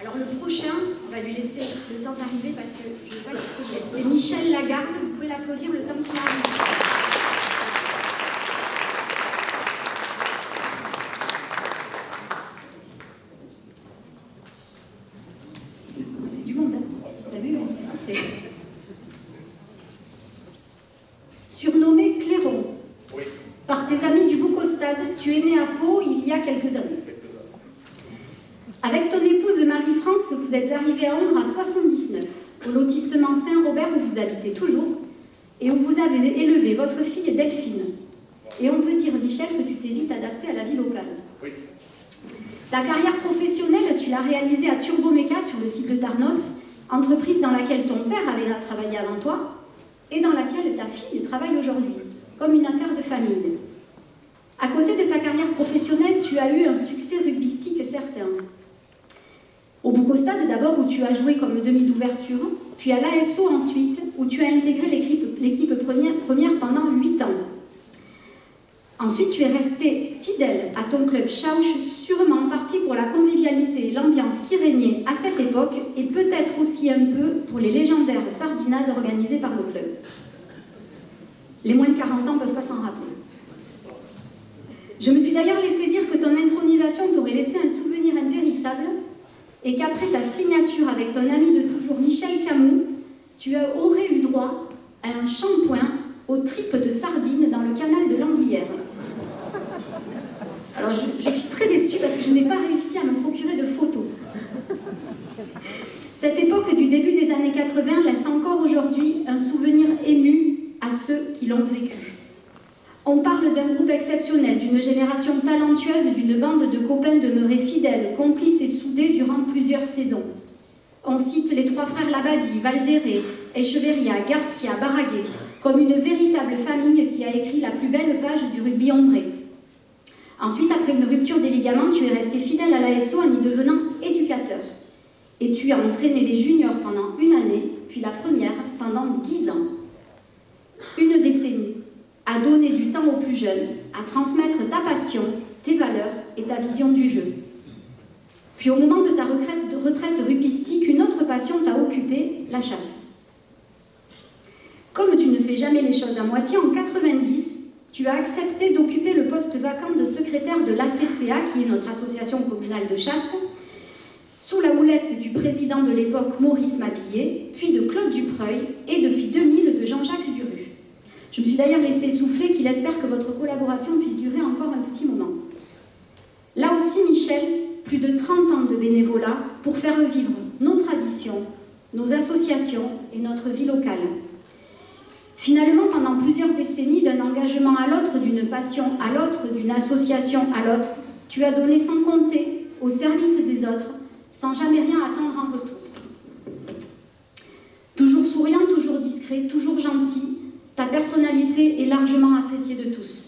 Alors le prochain, on va lui laisser le temps d'arriver parce que je ne veux pas qu'il se blesse. C'est Michel Lagarde, vous pouvez l'applaudir le temps qu'il arrive. Du monde, hein. T'as vu, c'est... Surnommé Clairon. Oui. Par tes amis du Boucostad, tu es né à Pau il y a quelques années. Avec ton épouse Marie-France, vous êtes arrivé à Angres à 79, au lotissement Saint-Robert où vous habitez toujours, et où vous avez élevé votre fille Delphine. Et on peut dire, Michel, que tu t'es vite adapté à la vie locale. Oui. Ta carrière professionnelle, tu l'as réalisée à Turboméca sur le site de Tarnos, entreprise dans laquelle ton père avait travaillé avant toi, et dans laquelle ta fille travaille aujourd'hui, comme une affaire de famille. À côté de ta carrière professionnelle, tu as eu un succès rugbystique certain. Au Boucostad d'abord, où tu as joué comme demi d'ouverture, puis à l'ASO ensuite, où tu as intégré l'équipe première pendant 8 ans. Ensuite, tu es resté fidèle à ton club Schauch, sûrement en partie pour la convivialité et l'ambiance qui régnait à cette époque, et peut-être aussi un peu pour les légendaires sardinades organisées par le club. Les moins de 40 ans ne peuvent pas s'en rappeler. Je me suis d'ailleurs laissé dire que ton intronisation t'aurait laissé un souvenir impérissable, et qu'après ta signature avec ton ami de toujours Michel Camus, tu aurais eu droit à un shampoing aux tripes de sardines dans le canal de l'Anguillère. Alors je suis très déçue parce que je n'ai pas réussi à me procurer de photos. Cette époque du début des années 80 laisse encore aujourd'hui un souvenir ému à ceux qui l'ont vécu. On parle d'un groupe exceptionnel, d'une génération talentueuse, d'une bande de copains demeurés fidèles, complices et soudés durant plusieurs saisons. On cite les 3 frères Labadie, Valdéré, Echeverria, Garcia, Baraguet, comme une véritable famille qui a écrit la plus belle page du rugby ondré. Ensuite, après une rupture des ligaments, tu es resté fidèle à l'ASO en y devenant éducateur. Et tu as entraîné les juniors pendant 1 année, puis la première pendant 10 ans. Une décennie. À donner du temps aux plus jeunes, à transmettre ta passion, tes valeurs et ta vision du jeu. Puis au moment de ta retraite rugbystique, une autre passion t'a occupé, la chasse. Comme tu ne fais jamais les choses à moitié, en 90, tu as accepté d'occuper le poste vacant de secrétaire de l'ACCA, qui est notre association communale de chasse, sous la houlette du président de l'époque Maurice Mabillet, puis de Claude Dupreuil, et depuis 2000 de Jean-Jacques Duru. Je me suis d'ailleurs laissé souffler qu'il espère que votre collaboration puisse durer encore un petit moment. Là aussi, Michel, plus de 30 ans de bénévolat pour faire vivre nos traditions, nos associations et notre vie locale. Finalement, pendant plusieurs décennies, d'un engagement à l'autre, d'une passion à l'autre, d'une association à l'autre, tu as donné sans compter au service des autres, sans jamais rien attendre en retour. Toujours souriant, toujours discret, toujours gentil, ta personnalité est largement appréciée de tous.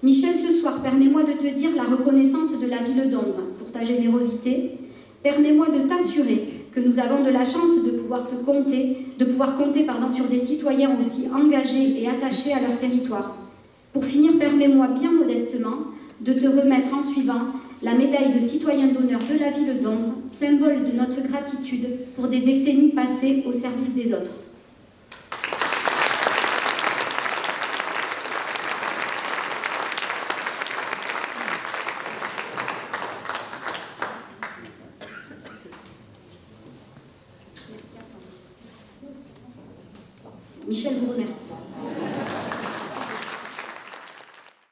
Michel, ce soir, permets-moi de te dire la reconnaissance de la ville d'Ongres pour ta générosité. Permets-moi de t'assurer que nous avons de la chance de pouvoir compter sur des citoyens aussi engagés et attachés à leur territoire. Pour finir, permets-moi bien modestement de te remettre en suivant la médaille de citoyen d'honneur de la ville d'Ongres, symbole de notre gratitude pour des décennies passées au service des autres. Michel vous remercie.